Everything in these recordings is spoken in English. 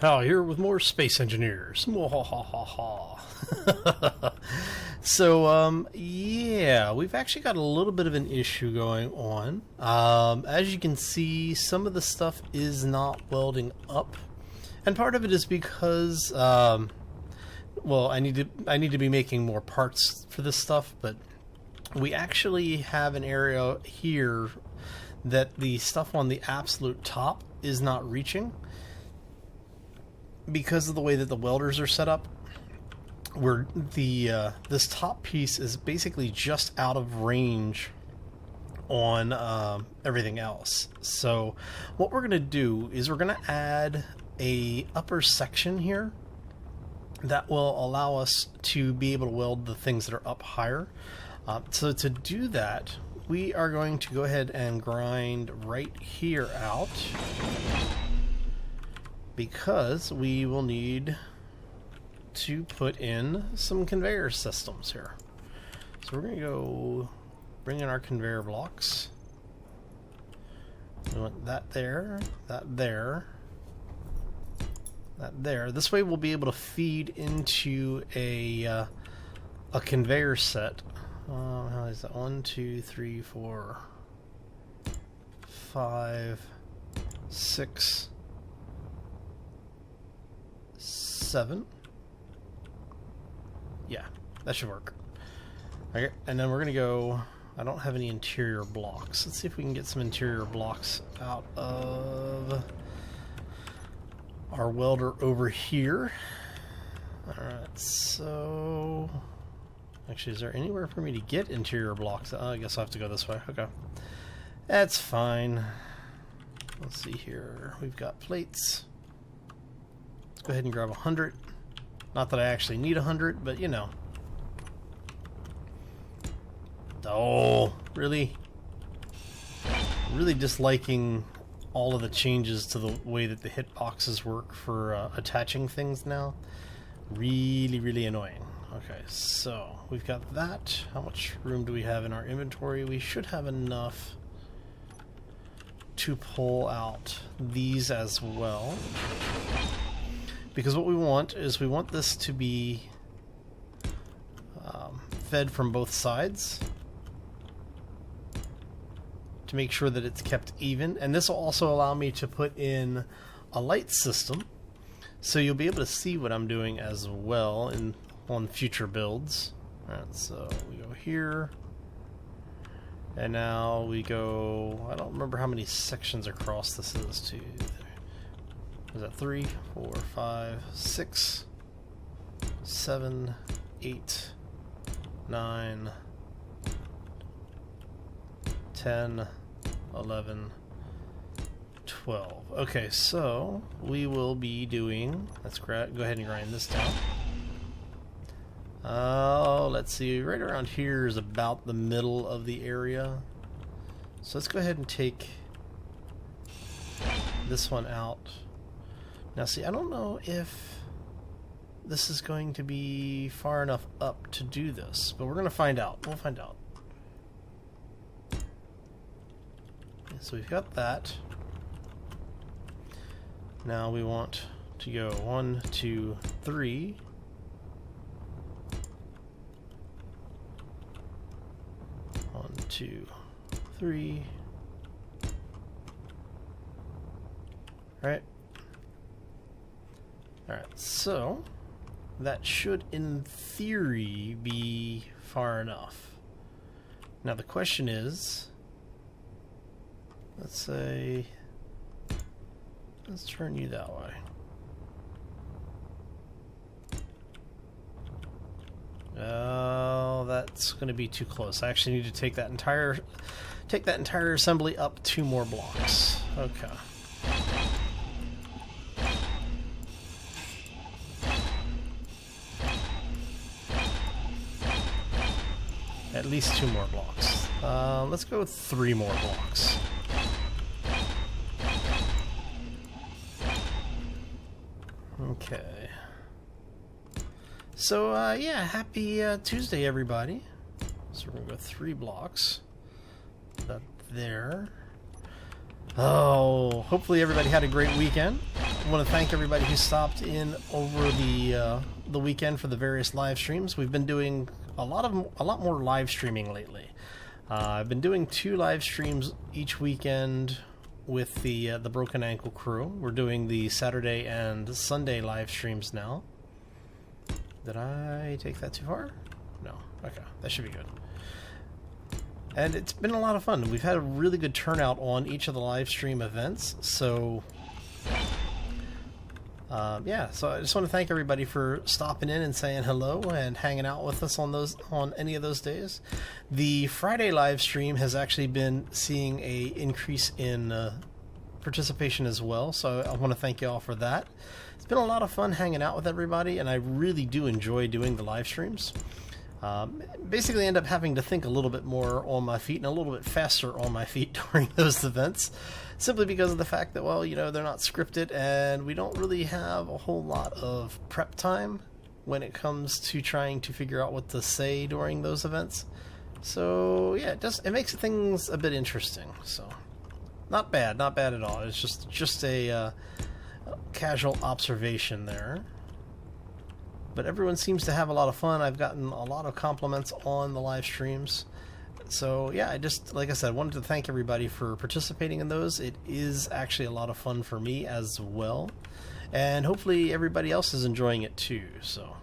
Hal here with more space engineers. Mwahahaha. So, yeah, we've actually got a little bit of an issue going on. As you can see, some of the stuff is not welding up, and part of it is because, well, I need to be making more parts for this stuff, but we actually have an area here that the stuff on the absolute top is not reaching because of the way that the welders are set up. Where the this top piece is basically just out of range on everything else. So what we're going to do is we're going to add a upper section here that will allow us to be able to weld the things that are up higher. So to do that, we are going to go ahead and grind right here out, because we will need to put in some conveyor systems here. So we're going to go bring in our conveyor blocks. We want that there, that there, that there. This way we'll be able to feed into a conveyor set. How is that? 1, 2, 3, 4, 5, 6, 7. Yeah, that should work. Okay, and then we're gonna go. I don't have any interior blocks. Let's see if we can get some interior blocks out of our welder over here. Alright, so actually, is there anywhere for me to get interior blocks? I guess I'll have to go this way. Okay, that's fine. Let's see here. We've got plates. Let's go ahead and grab 100. Not that I actually need 100, but you know. Oh, really? Really disliking all of the changes to the way that the hitboxes work for attaching things now. Really, really annoying. Okay, so we've got that. How much room do we have in our inventory? We should have enough to pull out these as well. Because what we want is we want this to be fed from both sides to make sure that it's kept even. And this will also allow me to put in a light system, so you'll be able to see what I'm doing as well on future builds. Alright, so we go here, and now we go, I don't remember how many sections across this is. 2, 3. Is that 3, 4, 5, 6, 7, 8, 9, 10, 11, 12. Okay, so we will be doing, let's go ahead and grind this down. Let's see, right around here is about the middle of the area. So let's go ahead and take this one out. Now see, I don't know if this is going to be far enough up to do this, but we're going to find out. We'll find out. Okay, so we've got that. Now we want to go 1, 2, 3. One, 2, 3. Right. Alright, so that should, in theory, be far enough. Now the question is, let's say, let's turn you that way. Oh, that's going to be too close. I actually need to take that entire assembly up 2 more blocks. Okay. At least 2 more blocks. Let's go 3 more blocks. Okay. So, yeah, happy Tuesday, everybody. So we're going to go 3 blocks. That there. Oh, hopefully everybody had a great weekend. want to thank everybody who stopped in over the weekend for the various live streams. We've been doing a lot more live streaming lately. I've been doing 2 live streams each weekend with the Broken Ankle crew. We're doing the Saturday and Sunday live streams now. Did I take that too far? No. Okay, that should be good. And it's been a lot of fun. We've had a really good turnout on each of the live stream events. So, yeah. So I just want to thank everybody for stopping in and saying hello and hanging out with us on any of those days. The Friday live stream has actually been seeing a increase in participation as well. So I want to thank you all for that. It's been a lot of fun hanging out with everybody, and I really do enjoy doing the live streams. Basically end up having to think a little bit more on my feet and a little bit faster on my feet during those events, simply because of the fact that, well, you know, they're not scripted and we don't really have a whole lot of prep time when it comes to trying to figure out what to say during those events. So yeah, it makes things a bit interesting. So not bad at all. It's just a casual observation there. But everyone seems to have a lot of fun. I've gotten a lot of compliments on the live streams. So yeah, like I said, wanted to thank everybody for participating in those. It is actually a lot of fun for me as well. And hopefully everybody else is enjoying it too. So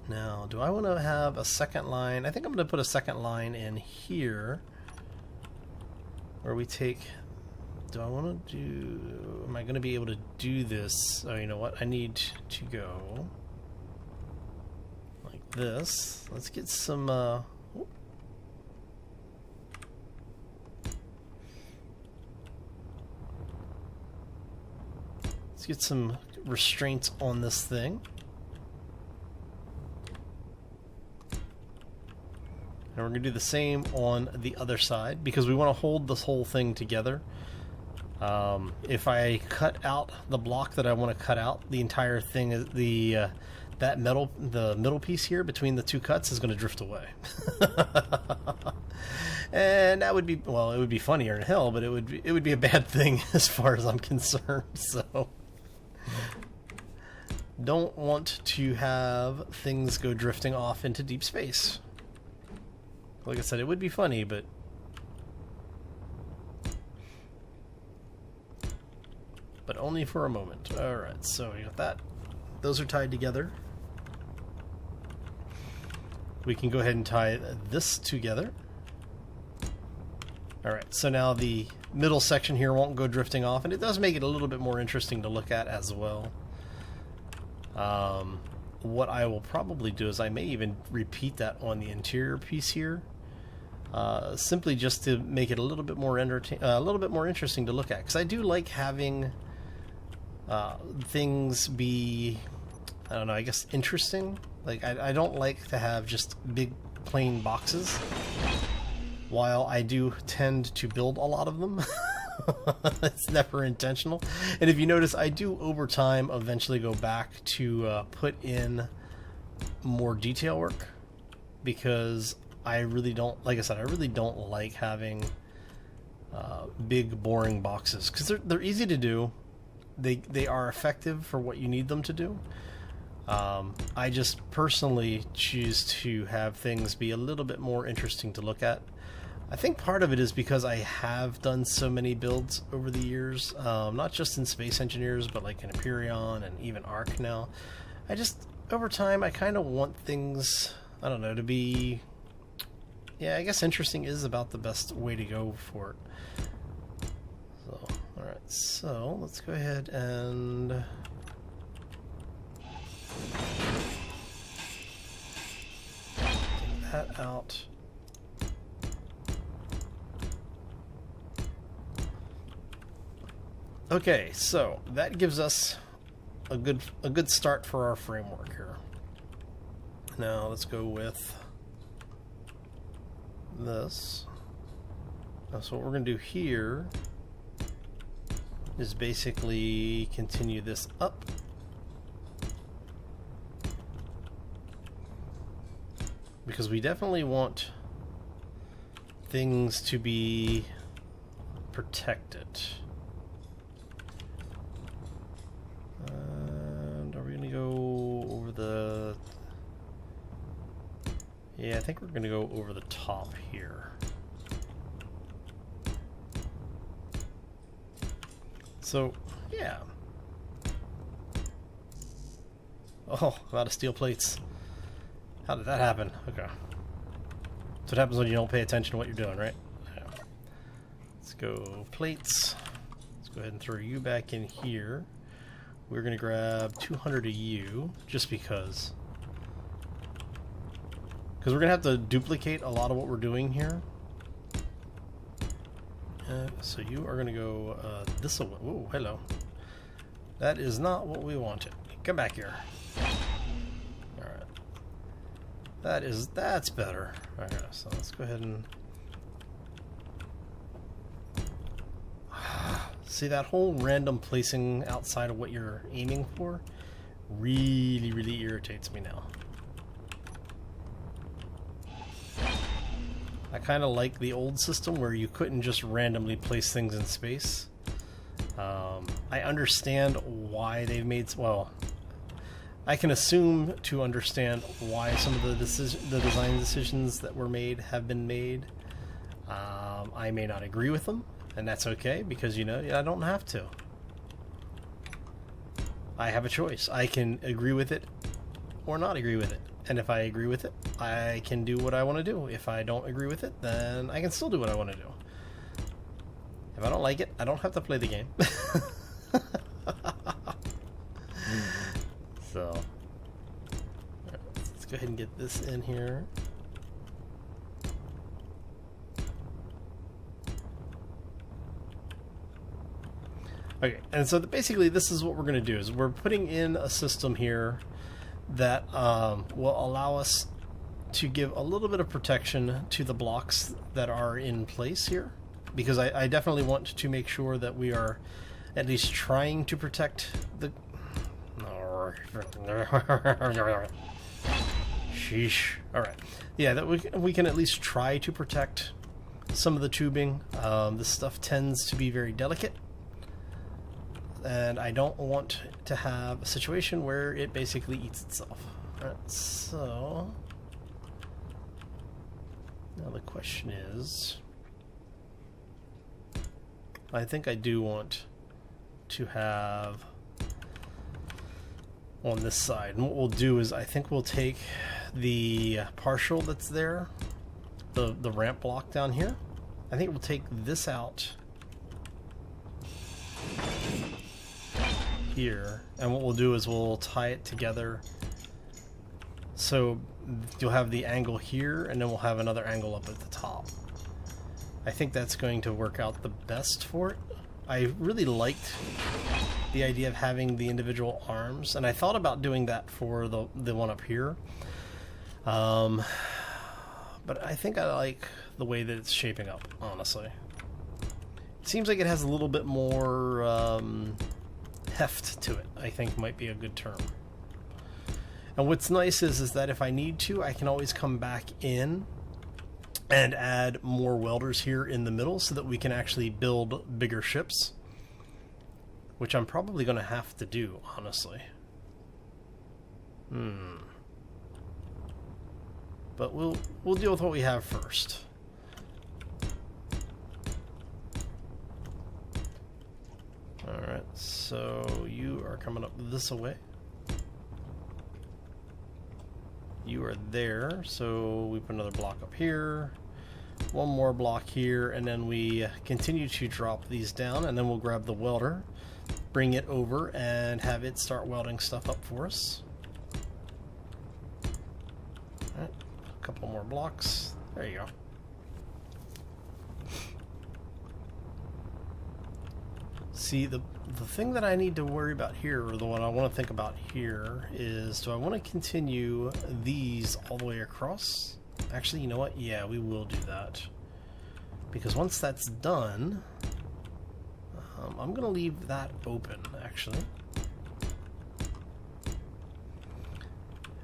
now, do I want to have a second line? I think I'm going to put a second line in here where we take... Do I want to do... Am I going to be able to do this? Oh, you know what? I need to go like this. Let's get some... Let's get some restraints on this thing. And we're going to do the same on the other side, because we want to hold this whole thing together. If I cut out the block that I want to cut out, the entire thing is the middle piece here between the 2 cuts is going to drift away. And that would be, well, it would be funnier in hell, but it would be a bad thing as far as I'm concerned. So don't want to have things go drifting off into deep space. Like I said, it would be funny, but only for a moment. Alright, so we got that. Those are tied together. We can go ahead and tie this together. Alright, so now the middle section here won't go drifting off, and it does make it a little bit more interesting to look at as well. What I will probably do is I may even repeat that on the interior piece here. Simply just to make it a little bit more interesting to look at, because I do like having things be, I don't know, I guess interesting. Like I don't like to have just big plain boxes, while I do tend to build a lot of them. It's never intentional. And if you notice, I do over time eventually go back to put in more detail work, because I really don't, like I said, I really don't like having big boring boxes, because they're easy to do. They are effective for what you need them to do. I just personally choose to have things be a little bit more interesting to look at. I think part of it is because I have done so many builds over the years, not just in Space Engineers, but like in Empyrean and even Arc now. Over time, I kind of want things, I don't know, to be... Yeah, I guess interesting is about the best way to go for it. So, alright, so let's go ahead and... take that out. Okay, so that gives us a good start for our framework here. Now let's go with this. So what we're going to do here is basically continue this up. Because we definitely want things to be protected. I think we're going to go over the top here. So, yeah. Oh, I'm out of steel plates. How did that happen? Okay. That's what happens when you don't pay attention to what you're doing, right? Yeah. Let's go plates. Let's go ahead and throw you back in here. We're going to grab 200 of you, just because. Because we're going to have to duplicate a lot of what we're doing here. So you are going to go this way. Oh, hello. That is not what we wanted. Come back here. Alright. That's better. Alright, so let's go ahead and... See, that whole random placing outside of what you're aiming for really, really irritates me now. I kind of like the old system where you couldn't just randomly place things in space. I understand why they've made... Well, I can assume to understand why some of the design decisions that were made have been made. I may not agree with them, and that's okay, because, you know, I don't have to. I have a choice. I can agree with it or not agree with it. And if I agree with it, I can do what I want to do. If I don't agree with it, then I can still do what I want to do. If I don't like it, I don't have to play the game. So, let's go ahead and get this in here. Okay, and so basically this is what we're going to do, is we're putting in a system here that will allow us to give a little bit of protection to the blocks that are in place here, because I definitely want to make sure that we are at least trying to protect the... Sheesh. Alright. Yeah, that we can at least try to protect some of the tubing. This stuff tends to be very delicate, and I don't want to have a situation where it basically eats itself. Alright, so... Now the question is... I think I do want to have on this side. And what we'll do is I think we'll take the partial that's there, the ramp block down here. I think we'll take this out here, and what we'll do is we'll tie it together so you'll have the angle here, and then we'll have another angle up at the top. I think that's going to work out the best for it. I really liked the idea of having the individual arms, and I thought about doing that for the one up here. But I think I like the way that it's shaping up, honestly. It seems like it has a little bit more heft to it, I think might be a good term. And what's nice is that if I need to, I can always come back in and add more welders here in the middle so that we can actually build bigger ships, which I'm probably going to have to do, honestly. But we'll deal with what we have first. Alright, so you are coming up this way. You are there, so we put another block up here, one more block here, and then we continue to drop these down, and then we'll grab the welder, bring it over, and have it start welding stuff up for us. Alright, a couple more blocks. There you go. See, the thing that I need to worry about here, or the one I want to think about here, is do I want to continue these all the way across? Actually, you know what? Yeah, we will do that. Because once that's done, I'm going to leave that open, actually.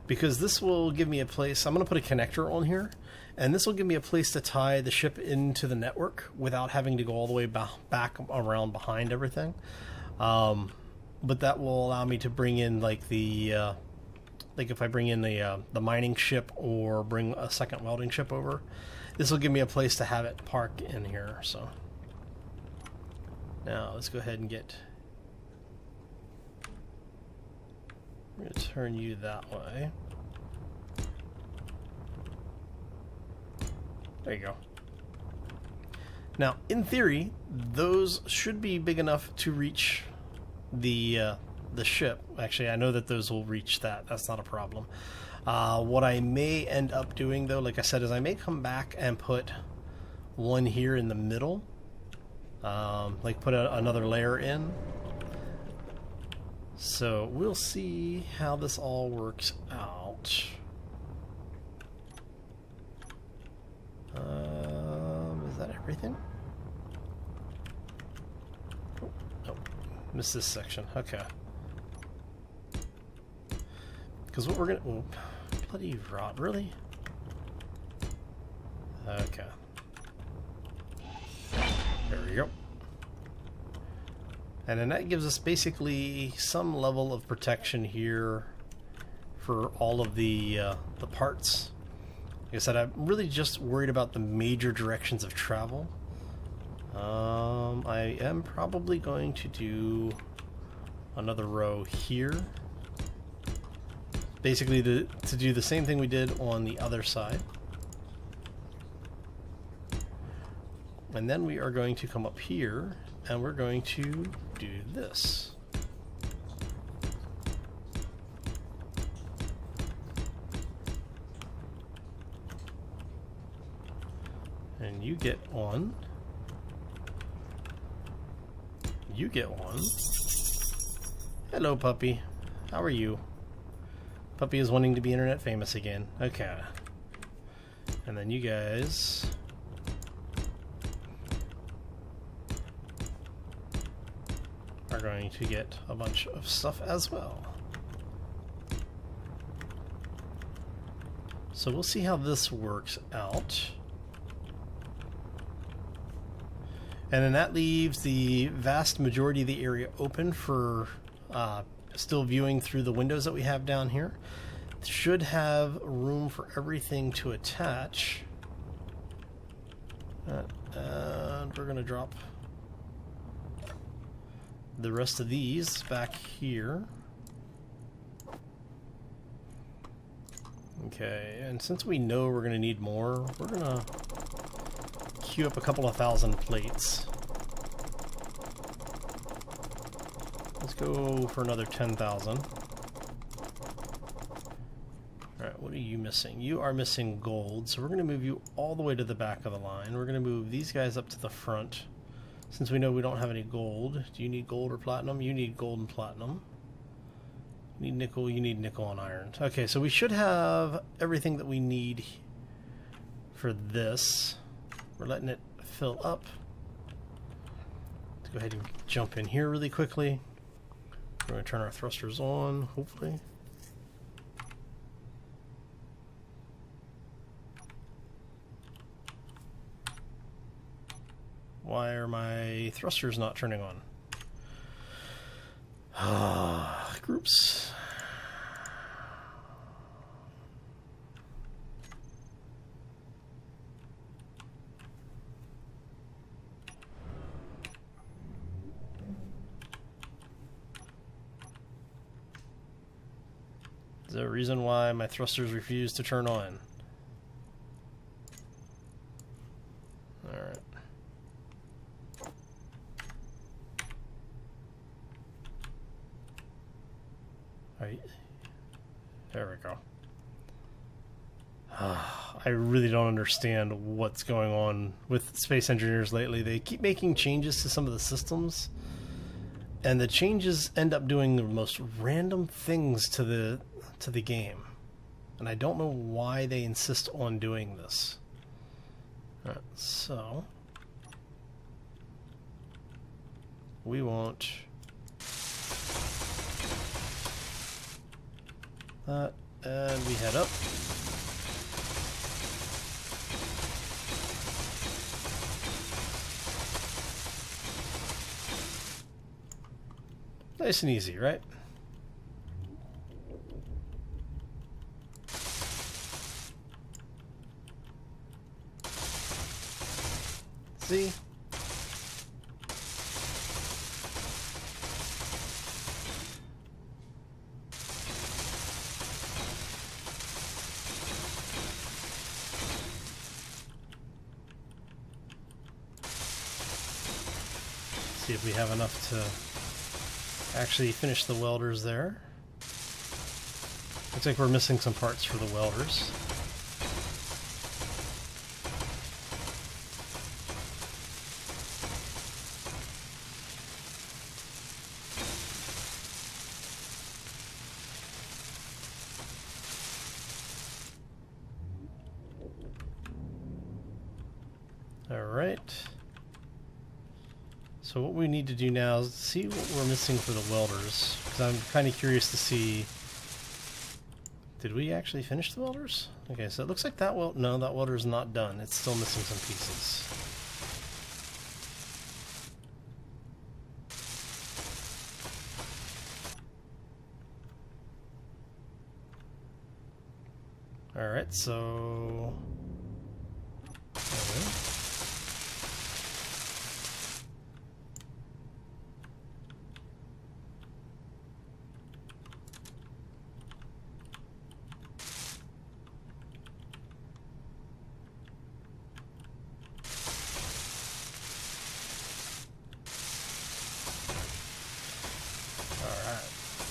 Because this will give me a place, I'm going to put a connector on here, and this will give me a place to tie the ship into the network without having to go all the way back around behind everything. But that will allow me to bring in like the like if I bring in the mining ship or bring a second welding ship over, this will give me a place to have it park in here. So now let's go ahead and get. I'm going to turn you that way. There you go. Now, in theory, those should be big enough to reach the ship. Actually, I know that those will reach that. That's not a problem. What I may end up doing, though, like I said, is I may come back and put one here in the middle. Like put another layer in. So we'll see how this all works out. Is that everything? Oh, nope. Missed this section. Okay. Because what we're gonna... Oh, bloody rot. Really? Okay. There we go. And then that gives us basically some level of protection here for all of the parts. Like I said, I'm really just worried about the major directions of travel. I am probably going to do another row here. Basically to do the same thing we did on the other side. And then we are going to come up here and we're going to do this. And you get one. You get one. Hello, puppy. How are you? Puppy is wanting to be internet famous again. Okay. And then you guys... are going to get a bunch of stuff as well. So we'll see how this works out. And then that leaves the vast majority of the area open for still viewing through the windows that we have down here. Should have room for everything to attach. And we're going to drop the rest of these back here. Okay, and since we know we're going to need more, we're going to queue up a couple of thousand plates. Let's go for another 10,000. Alright, what are you missing? You are missing gold, so we're going to move you all the way to the back of the line. We're going to move these guys up to the front. Since we know we don't have any gold. Do you need gold or platinum? You need gold and platinum. You need nickel, you need nickel and iron. Okay, so we should have everything that we need for this. We're letting it fill up. Let's go ahead and jump in here really quickly. We're going to turn our thrusters on, hopefully. Why are my thrusters not turning on? Groups. Is there a reason why my thrusters refuse to turn on? Alright. Right. There we go. I really don't understand what's going on with space engineers lately. They keep making changes to some of the systems, and the changes end up doing the most random things to the game. And I don't know why they insist on doing this. Alright, so we want that, and we head up. Nice and easy, right? See? See if we have enough to actually finish the welders there. Looks like we're missing some parts for the welders. Alright. So what we need to do now is see what we're missing for the welders, because I'm kind of curious to see, did we actually finish the welders? Okay, so it looks like that no, that welder is not done. It's still missing some pieces. Alright, so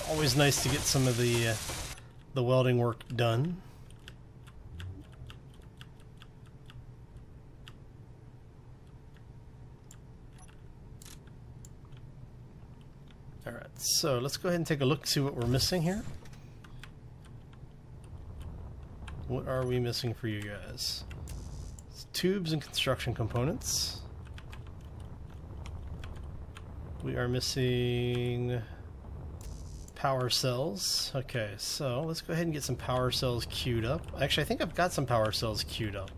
always nice to get some of the welding work done. Alright, so let's go ahead and take a look, see what we're missing here. What are we missing for you guys? It's tubes and construction components. We are missing power cells. Okay, so let's go ahead and get some power cells queued up. Actually, I think I've got some power cells queued up.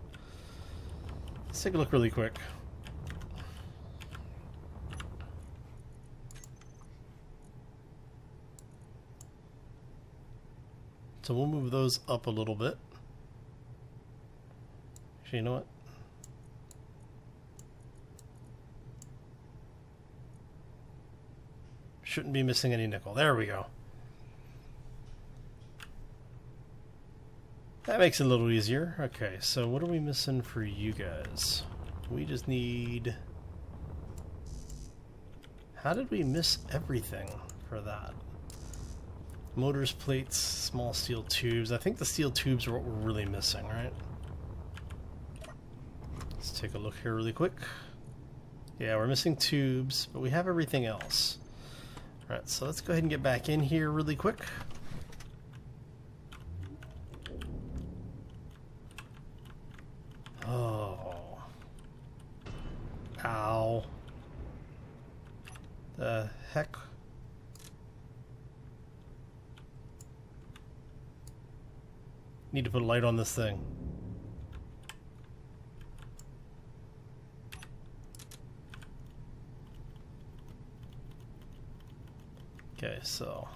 Let's take a look really quick. So we'll move those up a little bit. Actually, you know what? Shouldn't be missing any nickel. There we go. That makes it a little easier. Okay, so what are we missing for you guys? We just need... How did we miss everything for that? Motors, plates, small steel tubes. I think the steel tubes are what we're really missing, right? Let's take a look here really quick. Yeah, we're missing tubes, but we have everything else. Alright, so let's go ahead and get back in here really quick. Oh. Ow. The heck? Need to put a light on this thing. Okay, so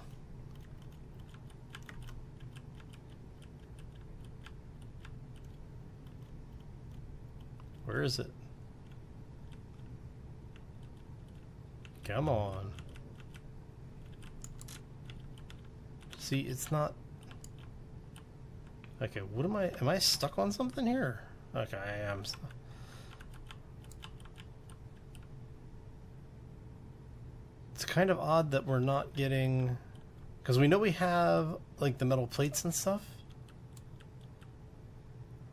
where is it? Come on. See, it's not. Okay, what am I stuck on something here? Okay, I am. It's kind of odd that we're not getting, because we know we have like the metal plates and stuff.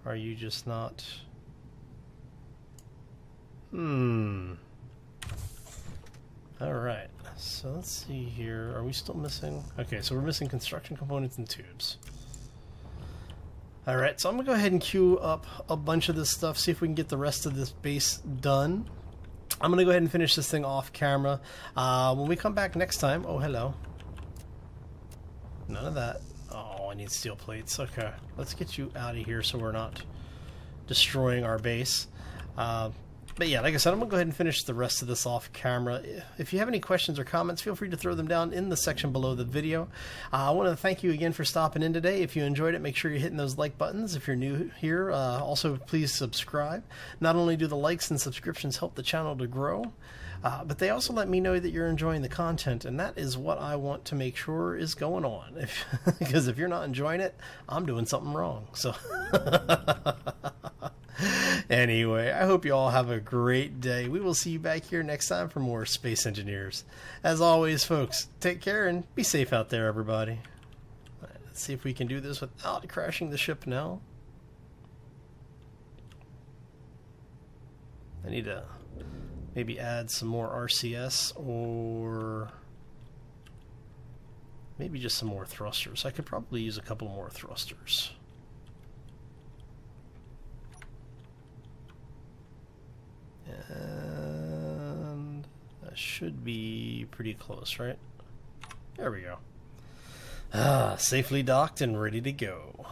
Are you just not? Alright, so let's see here. Are we still missing? Okay, so we're missing construction components and tubes. Alright, so I'm going to go ahead and queue up a bunch of this stuff, see if we can get the rest of this base done. I'm going to go ahead and finish this thing off camera. When we come back next time... Oh, hello. None of that. Oh, I need steel plates. Okay, let's get you out of here so we're not destroying our base. But yeah, like I said, I'm going to go ahead and finish the rest of this off camera. If you have any questions or comments, feel free to throw them down in the section below the video. I want to thank you again for stopping in today. If you enjoyed it, make sure you're hitting those like buttons. If you're new here, also please subscribe. Not only do the likes and subscriptions help the channel to grow, but they also let me know that you're enjoying the content, and that is what I want to make sure is going on. Because if you're not enjoying it, I'm doing something wrong. So anyway, I hope you all have a great day. We will see you back here next time for more Space Engineers. As always, folks, take care and be safe out there, everybody. Let's see if we can do this without crashing the ship now. I need to maybe add some more RCS, or maybe just some more thrusters. I could probably use a couple more thrusters. And that should be pretty close, right? There we go. Safely docked and ready to go.